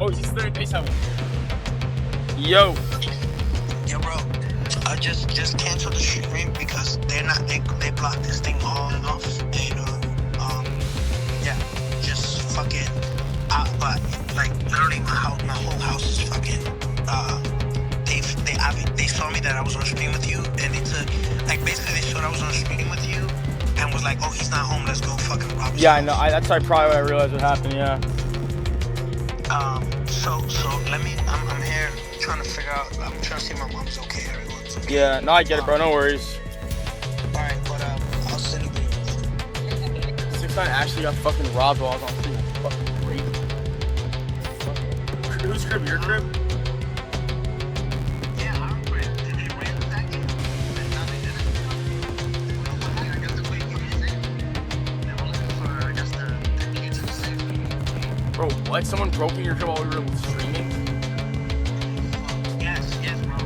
Oh, he's there. They have Yo. Yo, bro. Just cancel the stream because they're not. They blocked this thing all off. And yeah, just fucking. But like literally, my whole house is fucking. They saw me that I was on stream with you, and they took like basically they saw I was on stream with you, and was like, oh, he's not home. Let's go fucking rob his Yeah, house. I know. That's probably when I realized what happened. Yeah. So let me. I'm here trying to figure out. I'm trying to see if my mom's okay. Everyone's okay. Yeah. No, I get it, bro. No worries. All right, but I'll send you videos. 6ix9ine actually got fucking robbed while I was on stream. Fucking great. Whose crib? Your crib? Yeah, I'm great. Did they ransack you? No, they didn't. I guess the way you say they were looking for, I guess, the keys to the safe. Bro, what? Someone broke in your crib while we were streaming? Yes, bro.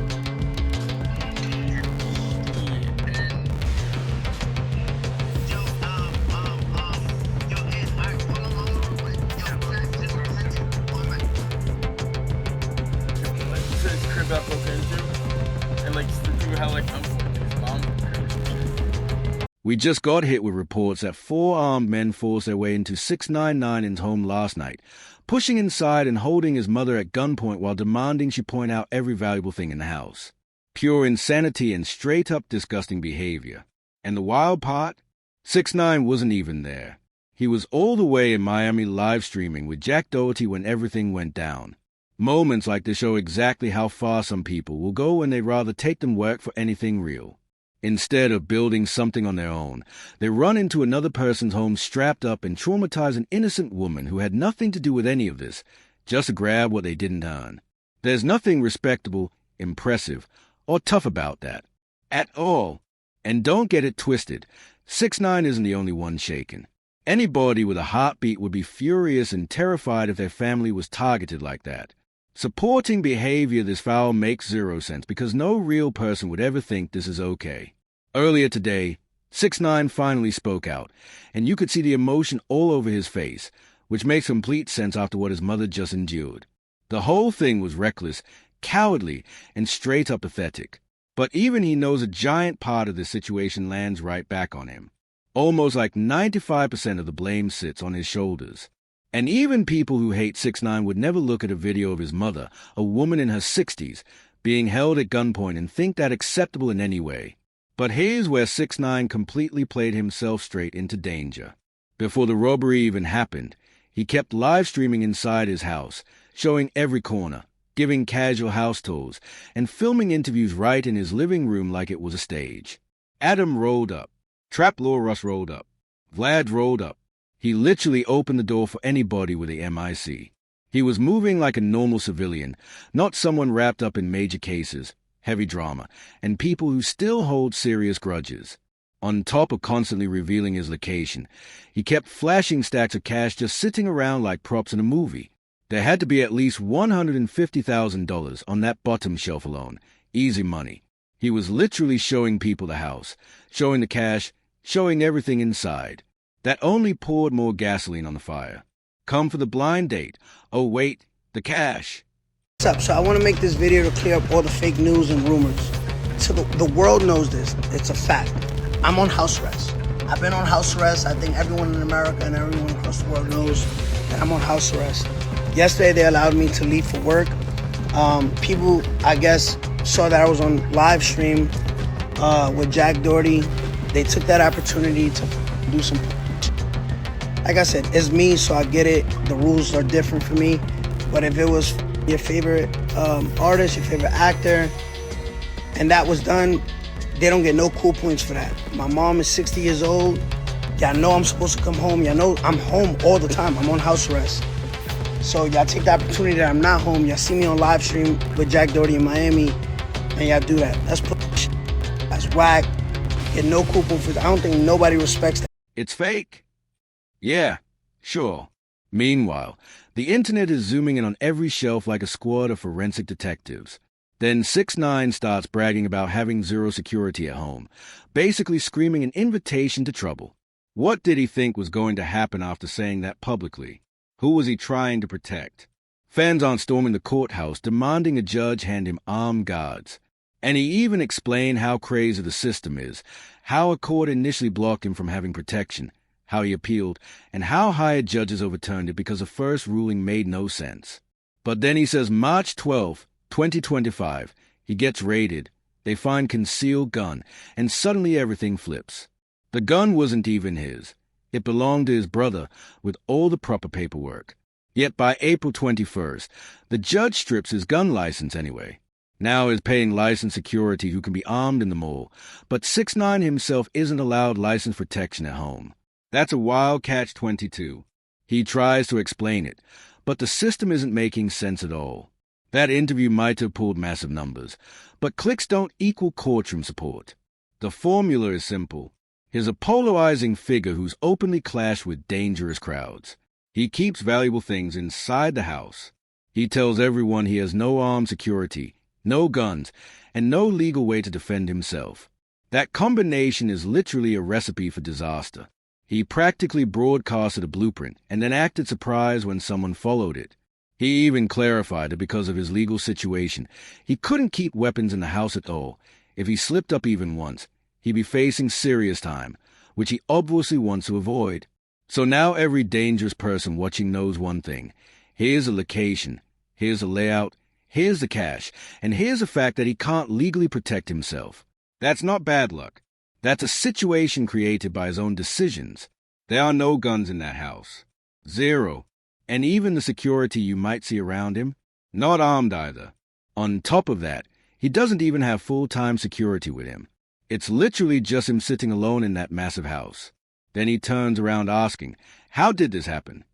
Got broken into, and like through how like his mom. We just got hit with reports that 4 armed men forced their way into 6ix9ine's home last night, pushing inside and holding his mother at gunpoint while demanding she point out every valuable thing in the house. Pure insanity and straight-up disgusting behavior. And the wild part? 6ix9ine wasn't even there. He was all the way in Miami live streaming with Jack Doherty when everything went down. Moments like this show exactly how far some people will go when they'd rather take them work for anything real. Instead of building something on their own, they run into another person's home strapped up and traumatize an innocent woman who had nothing to do with any of this, just to grab what they didn't earn. There's nothing respectable, impressive, or tough about that. At all. And don't get it twisted, 6ix9ine isn't the only one shaken. Anybody with a heartbeat would be furious and terrified if their family was targeted like that. Supporting behavior this foul makes zero sense because no real person would ever think this is okay. Earlier today, 6ix9ine finally spoke out, and you could see the emotion all over his face, which makes complete sense after what his mother just endured. The whole thing was reckless, cowardly, and straight up pathetic. But even he knows a giant part of this situation lands right back on him. Almost like 95% of the blame sits on his shoulders. And even people who hate 6ix9ine would never look at a video of his mother, a woman in her 60s, being held at gunpoint and think that acceptable in any way. But here's where 6ix9ine completely played himself straight into danger. Before the robbery even happened, he kept live streaming inside his house, showing every corner, giving casual house tours, and filming interviews right in his living room like it was a stage. Adam rolled up. Trap Law Russ rolled up. Vlad rolled up. He literally opened the door for anybody with a MIC. He was moving like a normal civilian, not someone wrapped up in major cases, heavy drama, and people who still hold serious grudges. On top of constantly revealing his location, he kept flashing stacks of cash just sitting around like props in a movie. There had to be at least $150,000 on that bottom shelf alone. Easy money. He was literally showing people the house, showing the cash, showing everything inside. That only poured more gasoline on the fire. Come for the blind date. Oh wait, the cash. What's up? So I want to make this video to clear up all the fake news and rumors. So the world knows this. It's a fact. I'm on house arrest. I've been on house arrest. I think everyone in America and everyone across the world knows that I'm on house arrest. Yesterday they allowed me to leave for work. People, I guess, saw that I was on live stream with Jack Doherty. They took that opportunity to do some. Like I said, it's me, so I get it. The rules are different for me. But if it was your favorite artist, your favorite actor, and that was done, they don't get no cool points for that. My mom is 60 years old. Y'all know I'm supposed to come home. Y'all know I'm home all the time. I'm on house arrest. So y'all take the opportunity that I'm not home. Y'all see me on live stream with Jack Doherty in Miami, and y'all do that. That's push. That's whack. Get no cool points for that. I don't think nobody respects that. It's fake. Yeah, sure. Meanwhile, the internet is zooming in on every shelf like a squad of forensic detectives. Then 6ix9ine starts bragging about having zero security at home, basically screaming an invitation to trouble. What did he think was going to happen after saying that publicly? Who was he trying to protect? Fans aren't storming the courthouse demanding a judge hand him armed guards. And he even explained how crazy the system is, how a court initially blocked him from having protection, how he appealed, and how higher judges overturned it because the first ruling made no sense. But then he says March 12, 2025, he gets raided, they find concealed gun, and suddenly everything flips. The gun wasn't even his. It belonged to his brother with all the proper paperwork. Yet by April 21st, the judge strips his gun license anyway. Now is paying licensed security who can be armed in the mall, but 6ix9ine himself isn't allowed licensed protection at home. That's a wild catch-22. He tries to explain it, but the system isn't making sense at all. That interview might have pulled massive numbers, but clicks don't equal courtroom support. The formula is simple. He's a polarizing figure who's openly clashed with dangerous crowds. He keeps valuable things inside the house. He tells everyone he has no armed security, no guns, and no legal way to defend himself. That combination is literally a recipe for disaster. He practically broadcasted a blueprint and then acted surprised when someone followed it. He even clarified that because of his legal situation, he couldn't keep weapons in the house at all. If he slipped up even once, he'd be facing serious time, which he obviously wants to avoid. So now every dangerous person watching knows one thing. Here's a location, here's a layout, here's the cash, and here's the fact that he can't legally protect himself. That's not bad luck. That's a situation created by his own decisions. There are no guns in that house. Zero. And even the security you might see around him, not armed either. On top of that, he doesn't even have full-time security with him. It's literally just him sitting alone in that massive house. Then he turns around asking, how did this happen?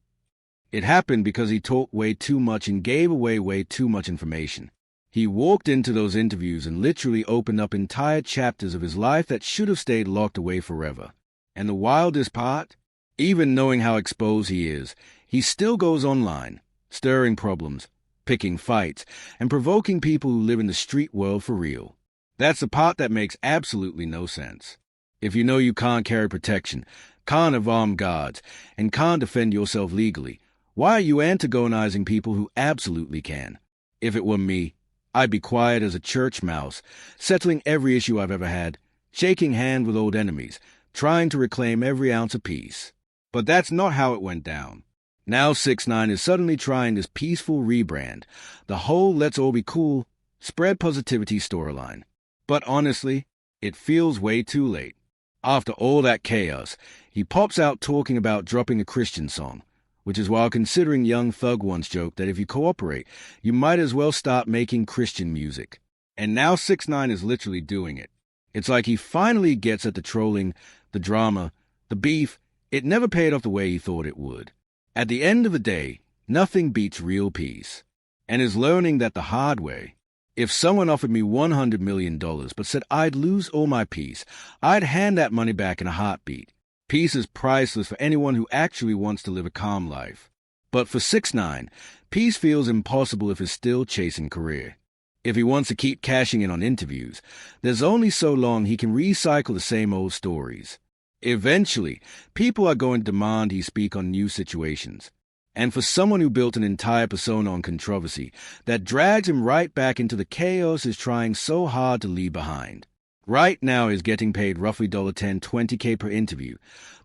It happened because he talked way too much and gave away way too much information. He walked into those interviews and literally opened up entire chapters of his life that should have stayed locked away forever. And the wildest part? Even knowing how exposed he is, he still goes online, stirring problems, picking fights, and provoking people who live in the street world for real. That's the part that makes absolutely no sense. If you know you can't carry protection, can't have armed guards, and can't defend yourself legally, why are you antagonizing people who absolutely can? If it were me, I'd be quiet as a church mouse, settling every issue I've ever had, shaking hands with old enemies, trying to reclaim every ounce of peace. But that's not how it went down. Now 6ix9ine is suddenly trying this peaceful rebrand, the whole let's all be cool, spread positivity storyline. But honestly, it feels way too late. After all that chaos, he pops out talking about dropping a Christian song, which is while considering Young Thug once joked that if you cooperate, you might as well start making Christian music. And now 6ix9ine is literally doing it. It's like he finally gets at the trolling, the drama, the beef. It never paid off the way he thought it would. At the end of the day, nothing beats real peace. And is learning that the hard way. If someone offered me $100 million but said I'd lose all my peace, I'd hand that money back in a heartbeat. Peace is priceless for anyone who actually wants to live a calm life. But for 6ix9ine, peace feels impossible if he's still chasing career. If he wants to keep cashing in on interviews, there's only so long he can recycle the same old stories. Eventually, people are going to demand he speak on new situations. And for someone who built an entire persona on controversy, that drags him right back into the chaos he's trying so hard to leave behind. Right now he's getting paid roughly $10, $20K per interview,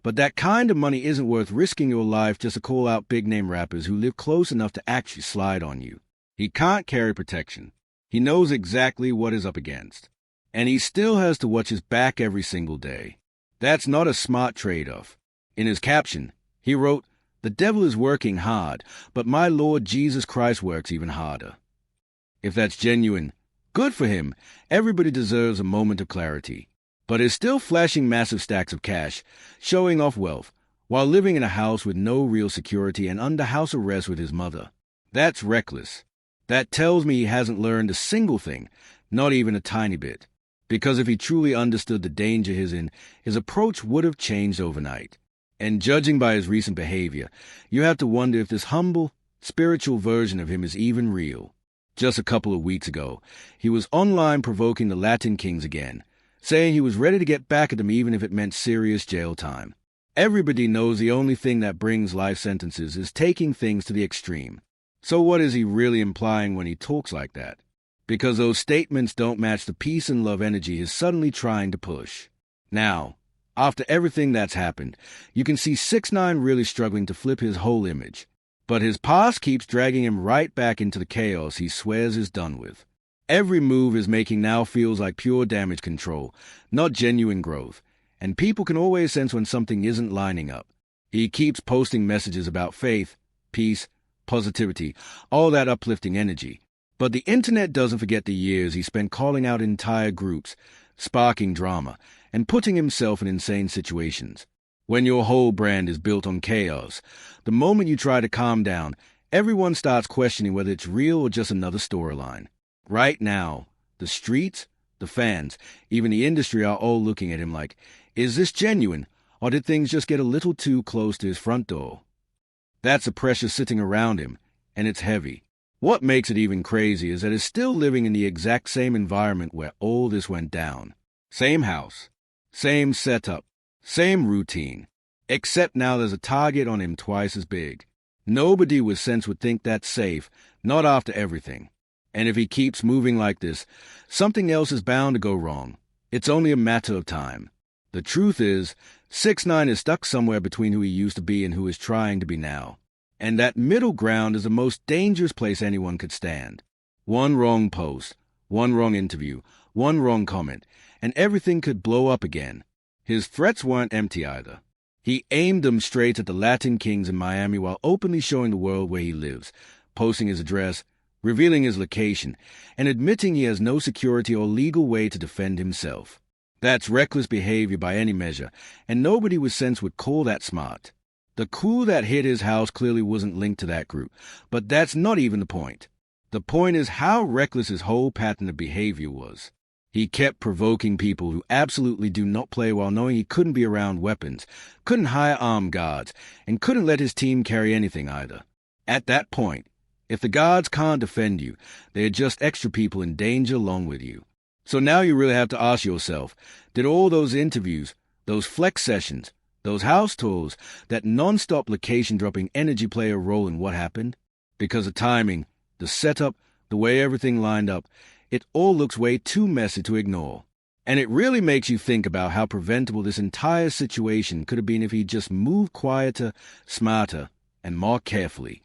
but that kind of money isn't worth risking your life just to call out big-name rappers who live close enough to actually slide on you. He can't carry protection. He knows exactly what he's up against. And he still has to watch his back every single day. That's not a smart trade-off. In his caption, he wrote, "The devil is working hard, but my Lord Jesus Christ works even harder." If that's genuine, good for him. Everybody deserves a moment of clarity. But is still flashing massive stacks of cash, showing off wealth, while living in a house with no real security and under house arrest with his mother. That's reckless. That tells me he hasn't learned a single thing, not even a tiny bit. Because if he truly understood the danger he's in, his approach would have changed overnight. And judging by his recent behavior, you have to wonder if this humble, spiritual version of him is even real. Just a couple of weeks ago, he was online provoking the Latin Kings again, saying he was ready to get back at them even if it meant serious jail time. Everybody knows the only thing that brings life sentences is taking things to the extreme. So what is he really implying when he talks like that? Because those statements don't match the peace and love energy he's suddenly trying to push. Now, after everything that's happened, you can see 6ix9ine really struggling to flip his whole image. But his past keeps dragging him right back into the chaos he swears is done with. Every move he's making now feels like pure damage control, not genuine growth, and people can always sense when something isn't lining up. He keeps posting messages about faith, peace, positivity, all that uplifting energy. But the internet doesn't forget the years he spent calling out entire groups, sparking drama, and putting himself in insane situations. When your whole brand is built on chaos, the moment you try to calm down, everyone starts questioning whether it's real or just another storyline. Right now, the streets, the fans, even the industry are all looking at him like, is this genuine, or did things just get a little too close to his front door? That's the pressure sitting around him, and it's heavy. What makes it even crazy is that he's still living in the exact same environment where all this went down. Same house, same setup, same routine, except now there's a target on him twice as big. Nobody with sense would think that's safe, not after everything. And if he keeps moving like this, something else is bound to go wrong. It's only a matter of time. The truth is, 6ix9ine is stuck somewhere between who he used to be and who he's trying to be now. And that middle ground is the most dangerous place anyone could stand. One wrong post, one wrong interview, one wrong comment, and everything could blow up again. His threats weren't empty either. He aimed them straight at the Latin kings in Miami while openly showing the world where he lives, posting his address, revealing his location, and admitting he has no security or legal way to defend himself. That's reckless behavior by any measure, and nobody with sense would call that smart. The coup that hit his house clearly wasn't linked to that group, but that's not even the point. The point is how reckless his whole pattern of behavior was. He kept provoking people who absolutely do not play while knowing he couldn't be around weapons, couldn't hire armed guards, and couldn't let his team carry anything either. At that point, if the guards can't defend you, they're just extra people in danger along with you. So now you really have to ask yourself, did all those interviews, those flex sessions, those house tours, that non-stop location-dropping energy play a role in what happened? Because the timing, the setup, the way everything lined up, it all looks way too messy to ignore. And it really makes you think about how preventable this entire situation could have been if he just moved quieter, smarter, and more carefully.